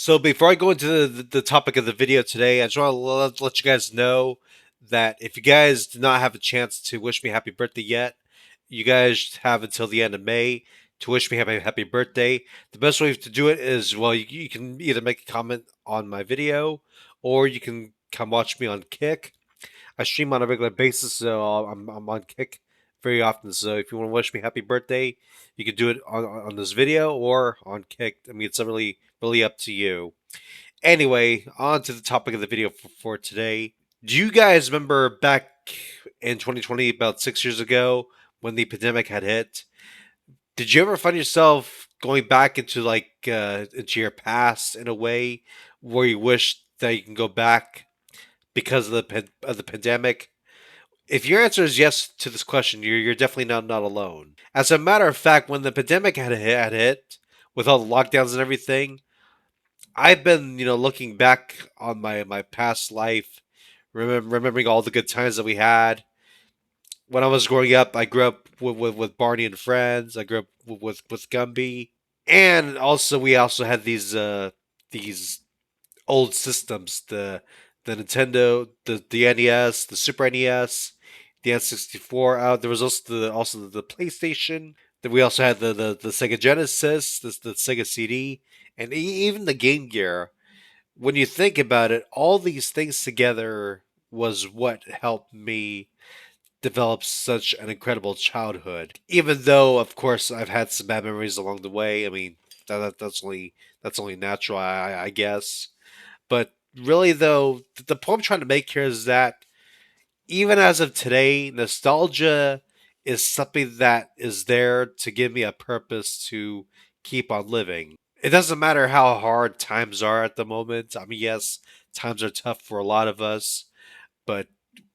So before I go into the topic of the video today, I just want to let you guys know that if you guys did not have a chance to wish me happy birthday yet, you guys have until the end of May to wish me happy birthday. The best way to do it is, well, you can either make a comment on my video or you can come watch me on Kick. I stream on a regular basis, so I'm on Kick very often. So if you want to wish me happy birthday, you can do it on this video or on Kick. I mean, it's really up to you. Anyway, on to the topic of the video for today. Do you guys remember back in 2020, about 6 years ago, when the pandemic had hit? Did you ever find yourself going back into into your past in a way where you wish that you can go back because of the pandemic? If your answer is yes to this question, you're definitely not alone. As a matter of fact, when the pandemic had hit with all the lockdowns and everything, I've been looking back on my past life, remembering all the good times that we had. When I was growing up, I grew up with Barney and friends. I grew up with Gumby, and also we also had these old systems, the Nintendo, the NES, the Super NES, the N64. There was also the PlayStation. Then we also had the Sega Genesis, the Sega CD, and even the Game Gear. When you think about it, all these things together was what helped me develop such an incredible childhood. Even though, of course, I've had some bad memories along the way. I mean, that's only natural, I guess. But really, though, the point I'm trying to make here is that even as of today, nostalgia is something that is there to give me a purpose to keep on living. It doesn't matter how hard times are at the moment. I mean, yes, times are tough for a lot of us, but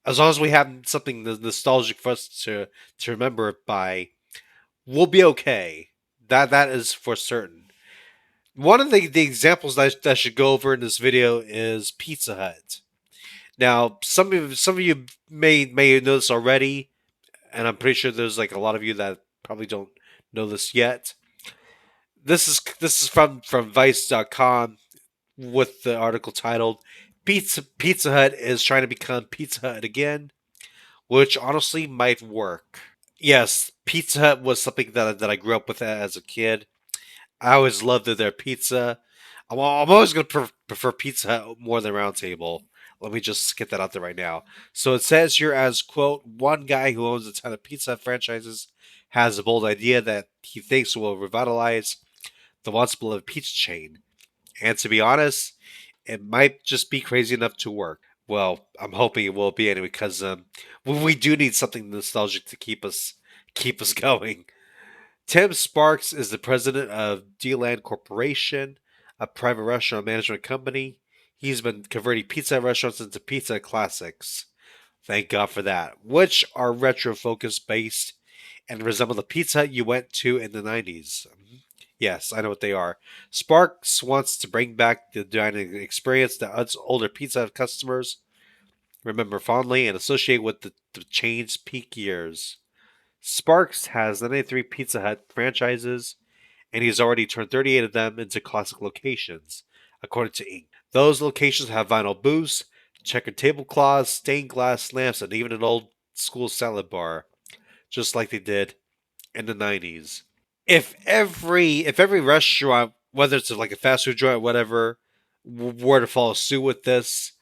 as long as we have something nostalgic for us to remember it by, we'll be okay. That is for certain. One of the examples that I should go over in this video is Pizza Hut. Now, some of you may know this already, and I'm pretty sure there's like a lot of you that probably don't know this yet. This is from Vice.com with the article titled Pizza Hut is trying to become Pizza Hut again, which honestly might work. Yes, Pizza Hut was something that I grew up with as a kid. I always loved their pizza. I'm always going to prefer Pizza Hut more than Round Table. Let me just get that out there right now. So it says here as, quote, one guy who owns a ton of Pizza Hut franchises has a bold idea that he thinks will revitalize the once beloved pizza chain. And to be honest, it might just be crazy enough to work. Well, I'm hoping it will be anyway, because we do need something nostalgic to keep us going. Tim Sparks is the president of D-Land Corporation, a private restaurant management company. He's been converting pizza restaurants into pizza classics. Thank God for that. Which are retro focus based and resemble the pizza Hut you went to in the 90s. Yes, I know what they are. Sparks wants to bring back the dining experience that us older Pizza Hut customers remember fondly and associate with the chain's peak years. Sparks has 93 Pizza Hut franchises, and he's already turned 38 of them into classic locations, according to Inc. Those locations have vinyl booths, checkered tablecloths, stained glass lamps, and even an old school salad bar, just like they did in the 90s. If every restaurant, whether it's like a fast food joint or whatever, were to follow suit with this,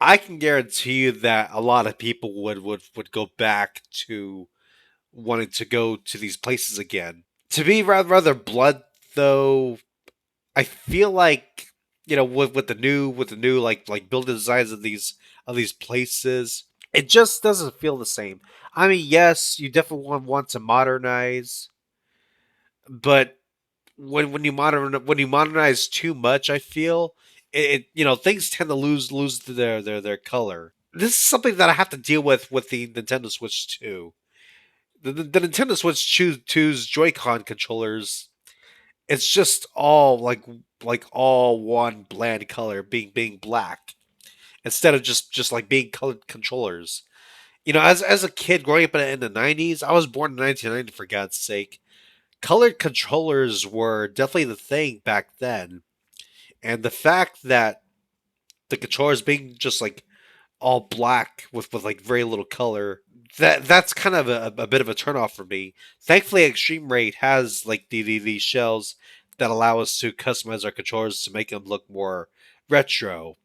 I can guarantee you that a lot of people would go back to wanting to go to these places again. To be rather blunt, though, I feel like with the new like building designs of these places, it just doesn't feel the same. I mean, yes, you definitely want to modernize, but when you modernize too much, I feel things tend to lose their color. This is something that I have to deal with the Nintendo Switch too. The Nintendo Switch two's Joy-Con controllers, it's just all like all one bland color, being black instead of just like being colored controllers. As a kid growing up in the 90s, I was born in 1990 for God's sake. Colored controllers were definitely the thing back then. And the fact that the controllers being just like all black with like very little color, that's kind of a bit of a turnoff for me. Thankfully, Extreme Rate has like these shells that allow us to customize our controllers to make them look more retro,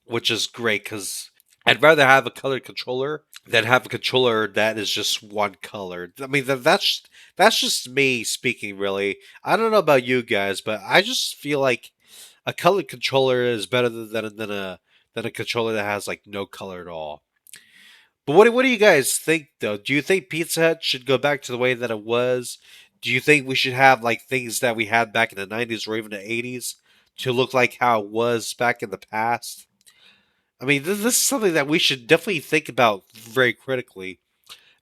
which is great because I'd rather have a colored controller than have a controller that is just one color. I mean, that's just me speaking, really. I don't know about you guys, but I just feel like a colored controller is better than a controller that has like no color at all. But what do you guys think though? Do you think Pizza Hut should go back to the way that it was? Do you think we should have like things that we had back in the 90s or even the 80s to look like how it was back in the past? I mean, this is something that we should definitely think about very critically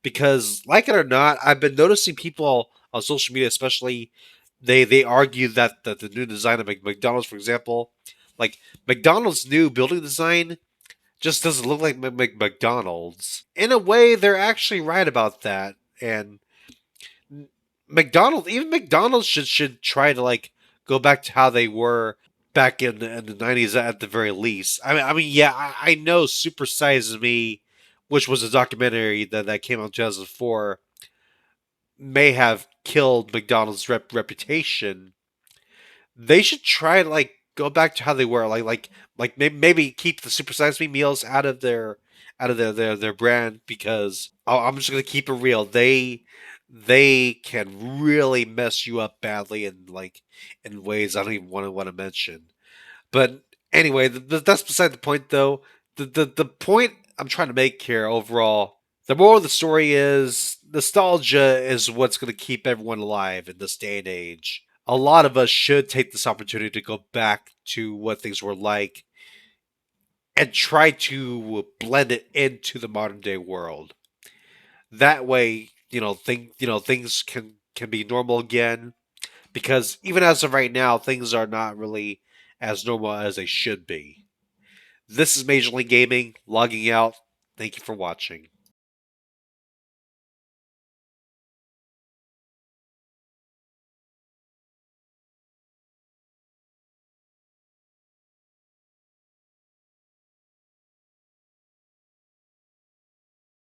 because, like it or not, I've been noticing people on social media, especially, they argue that the new design of McDonald's, for example, like McDonald's new building design just doesn't look like McDonald's. In a way, they're actually right about that, and even McDonald's should try to like go back to how they were back in the 90s at the very least. I mean, yeah, I know Super Size Me, which was a documentary that came out in 2004, may have killed McDonald's reputation. They should try to like go back to how they were, like maybe keep the Super Size Me meals out of their brand because I'm just gonna keep it real. They can really mess you up badly in ways I don't even want to mention. But anyway, that's beside the point, though. The point I'm trying to make here overall, the moral of the story is nostalgia is what's going to keep everyone alive in this day and age. A lot of us should take this opportunity to go back to what things were like and try to blend it into the modern day world. That way, things can be normal again. Because even as of right now, things are not really as normal as they should be. This is Major League Gaming, logging out. Thank you for watching.